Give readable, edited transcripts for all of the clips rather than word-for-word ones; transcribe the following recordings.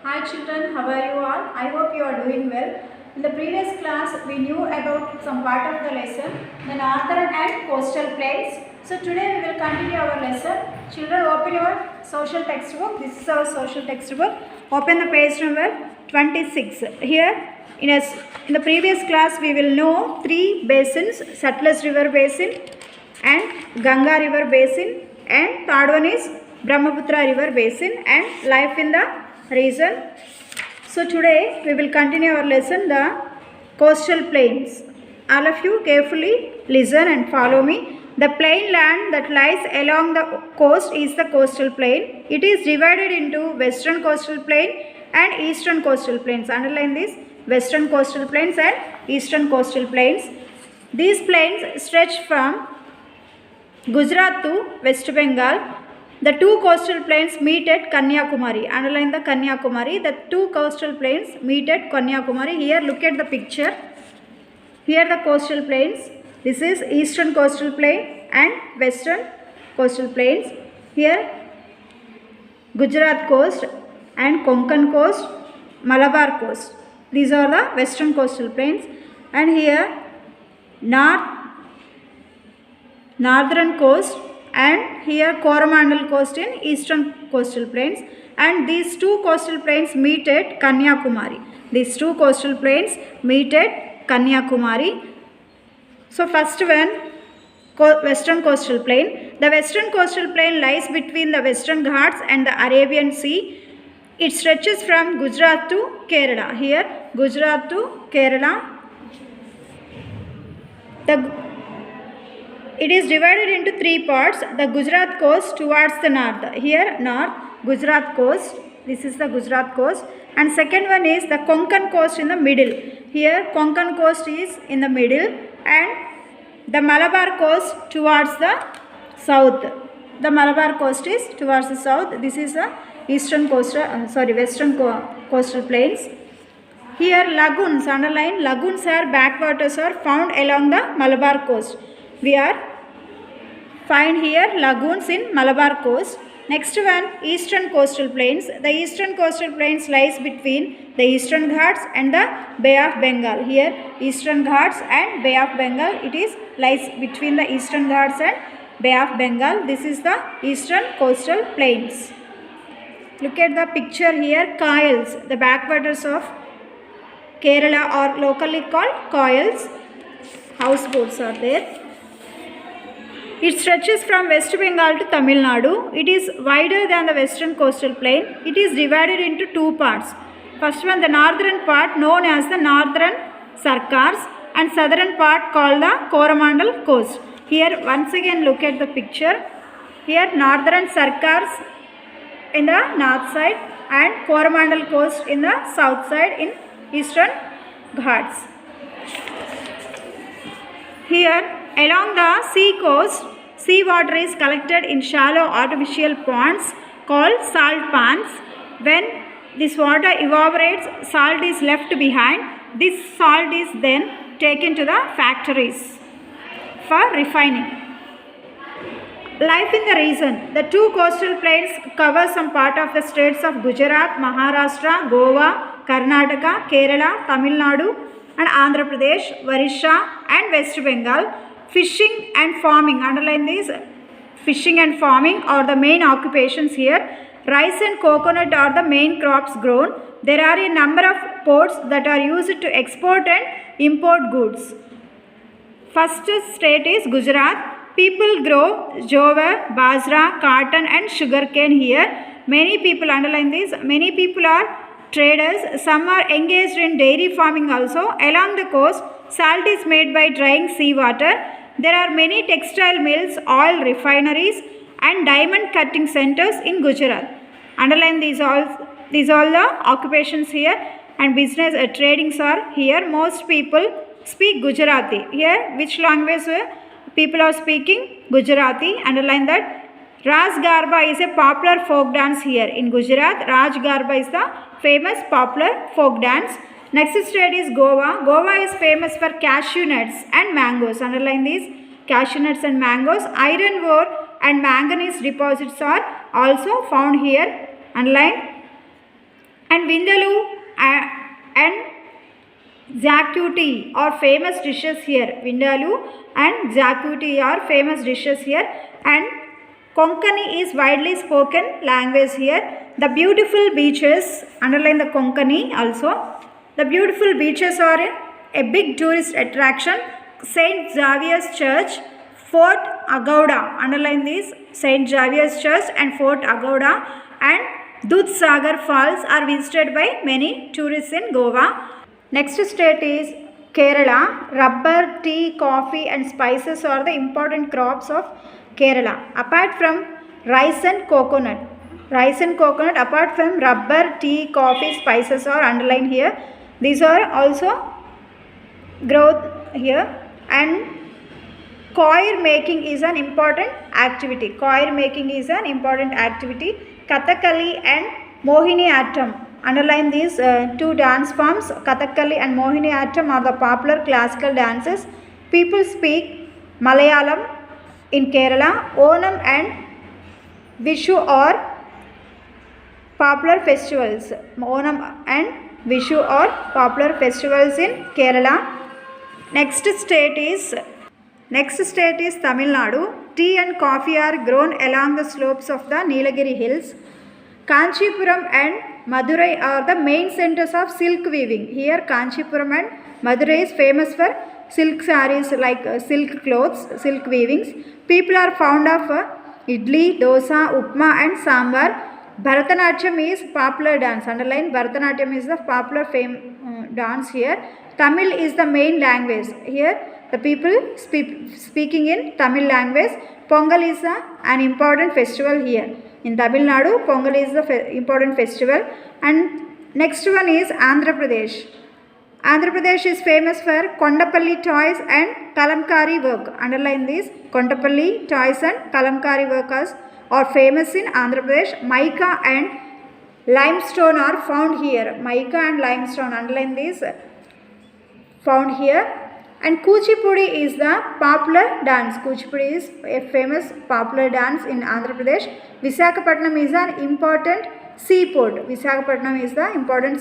Hi children, how are you all? I hope you are doing well. In the previous class, we knew about some part of the lesson, the northern and coastal plains. So today we will continue our lesson. Children, open your social textbook. This is our social textbook. Open the page number 26. Here, in the previous class, we will know three basins: Satluj River Basin and Ganga River Basin, and third one is Brahmaputra River Basin and life in the region. So today we will continue our lesson, the coastal plains. All of you carefully listen and follow me. The plain land that lies along the coast is the coastal plain. It is divided into western coastal plain and eastern coastal plains. Underline this: western coastal plains and eastern coastal plains. These plains stretch from Gujarat to West Bengal. The two coastal plains meet at Kanyakumari. Underline the Kanyakumari. The two coastal plains meet at Kanyakumari. Here, look at the picture. Here the coastal plains. This is eastern coastal plain and western coastal plains. Here Gujarat coast and Konkan coast, Malabar coast. These are the western coastal plains. And here northern coast, and here Coromandel coast in eastern coastal plains, and these two coastal plains meet at Kanyakumari. These two coastal plains meet at Kanyakumari. So first one, western coastal plain. The western coastal plain lies between the Western Ghats and the Arabian Sea. It stretches from Gujarat to Kerala. Here Gujarat to Kerala. It is divided into three parts. The Gujarat coast towards the north. Here north, Gujarat coast. This is the Gujarat coast. And second one is the Konkan coast in the middle. Here Konkan coast is in the middle, and the Malabar coast towards the south. The Malabar coast is towards the south. This is the western coastal plains. Here lagoons, underline lagoons, are backwaters are found along the Malabar coast. We are find here lagoons in Malabar coast. Next one, eastern coastal plains. The eastern coastal plains lies between the Eastern Ghats and the Bay of Bengal. Here Eastern Ghats and Bay of Bengal. It is lies between the Eastern Ghats and Bay of Bengal. This is the eastern coastal plains. Look at the picture here. Coils, the backwaters of Kerala, are locally called coils. Houseboats are there. It stretches from West Bengal to Tamil Nadu. It is wider than the western coastal plain. It is divided into two parts. First one, the northern part known as the Northern Sarkars, and southern part called the Coromandel coast. Here once again look at the picture. Here Northern Sarkars in the north side and Coromandel coast in the south side in Eastern Ghats. Here along the sea coast, sea water is collected in shallow artificial ponds called salt pans. When this water evaporates, salt is left behind. This salt is then taken to the factories for refining. Life in the region. The two coastal plains cover some part of the states of Gujarat, Maharashtra, Goa, Karnataka, Kerala, Tamil Nadu, and Andhra Pradesh, Orissa, and West Bengal. Fishing and farming, underline this, fishing and farming are the main occupations here. Rice and coconut are the main crops grown. There are a number of ports that are used to export and import goods. First state is Gujarat. People grow jowar, bajra, cotton and sugarcane here. Many people, underline this, many people are traders. Some are engaged in dairy farming also. Along the coast, salt is made by drying seawater. There are many textile mills, oil refineries and diamond cutting centers in Gujarat. Underline these all the occupations here, and business tradings are here. Most people speak Gujarati. Here which language people are speaking? Gujarati. Underline that. Raj Garba is a popular folk dance here in Gujarat. Raj Garba is the famous popular folk dance. Next state is Goa. Goa is famous for cashew nuts and mangoes. Underline these, cashew nuts and mangoes. Iron ore and manganese deposits are also found here. Underline. And Vindaloo and Zacuti are famous dishes here. Vindaloo and Zacuti are famous dishes here. And Konkani is widely spoken language here. The beautiful beaches, underline the Konkani also. The beautiful beaches are a big tourist attraction. St. Xavier's Church, Fort Aguada, underline these, St. Xavier's Church and Fort Aguada and Dudhsagar Falls are visited by many tourists in Goa. Next state is Kerala. Rubber, tea, coffee and spices are the important crops of Kerala. Apart from rice and coconut, apart from rubber, tea, coffee, spices are underlined here. These are also growth here. And coir making is an important activity. Kathakali and Mohiniyattam, underline these two dance forms. Kathakali and Mohiniyattam are the popular classical dances. People speak Malayalam in Kerala. Onam and Vishu are popular festivals. Onam and Vishu are popular festivals in Kerala. Next state is Tamil Nadu. Tea and coffee are grown along the slopes of the Nilagiri hills. Kanchipuram and Madurai are the main centers of silk weaving. Here Kanchipuram and Madurai is famous for silk sarees, like silk clothes, silk weavings. People are fond of idli, dosa, upma and sambar. Bharatanatyam is popular dance. Underline, Bharatanatyam is the popular dance here. Tamil is the main language. Here the people speaking in Tamil language. Pongal is an important festival here. In Tamil Nadu, Pongal is the important festival. And next one is Andhra Pradesh. Andhra Pradesh is famous for Kondapalli toys and Kalamkari work. Underline this, Kondapalli toys and Kalamkari workers are famous in Andhra Pradesh. Mica and limestone are found here. Mica and limestone, underline this, found here. And Kuchipudi is the popular dance. Kuchipudi is a famous popular dance in Andhra Pradesh. Visakhapatnam is an important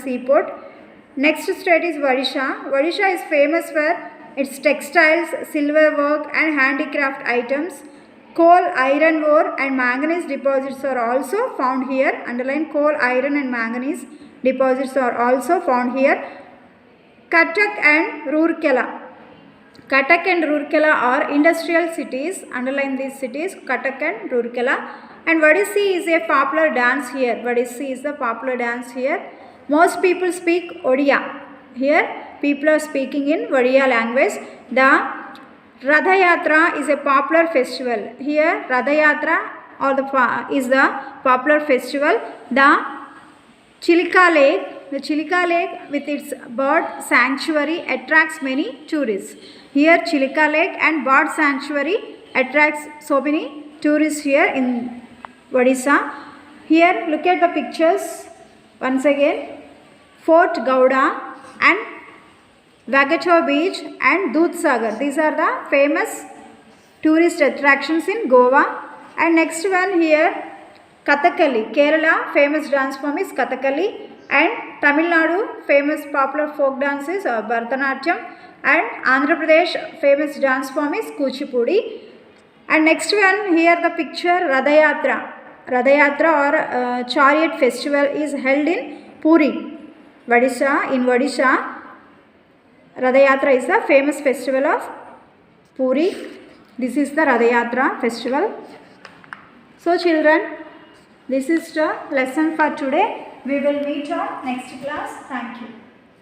seaport. Next state is Odisha. Odisha is famous for its textiles, silver work and handicraft items. Coal, iron ore and manganese deposits are also found here. Underline, coal, iron and manganese deposits are also found here. Cuttack and Roorkela. Cuttack and Roorkela are industrial cities. Underline these cities, Cuttack and Roorkela. And Odissi is a popular dance here. Most people speak Odia. Here people are speaking in Odia language. The Ratha Yatra is a popular festival. Here Ratha Yatra is the popular festival. The Chilka Lake with its bird sanctuary attracts many tourists. Here Chilka Lake and bird sanctuary attracts so many tourists here in Odisha. Here look at the pictures once again. Fort Gauda and Vagator Beach and Dudhsagar. These are the famous tourist attractions in Goa. And next one here, Kathakali. Kerala famous dance form is Kathakali. And Tamil Nadu famous popular folk dance is Bharatanatyam. And Andhra Pradesh famous dance form is Kuchipudi. And next one here the picture, Radha Yatra or chariot festival is held in Puri, Odisha. In Odisha, Radha Yatra is the famous festival of Puri. This is the Radha Yatra festival. So children, this is the lesson for today. We will meet on next class. Thank you.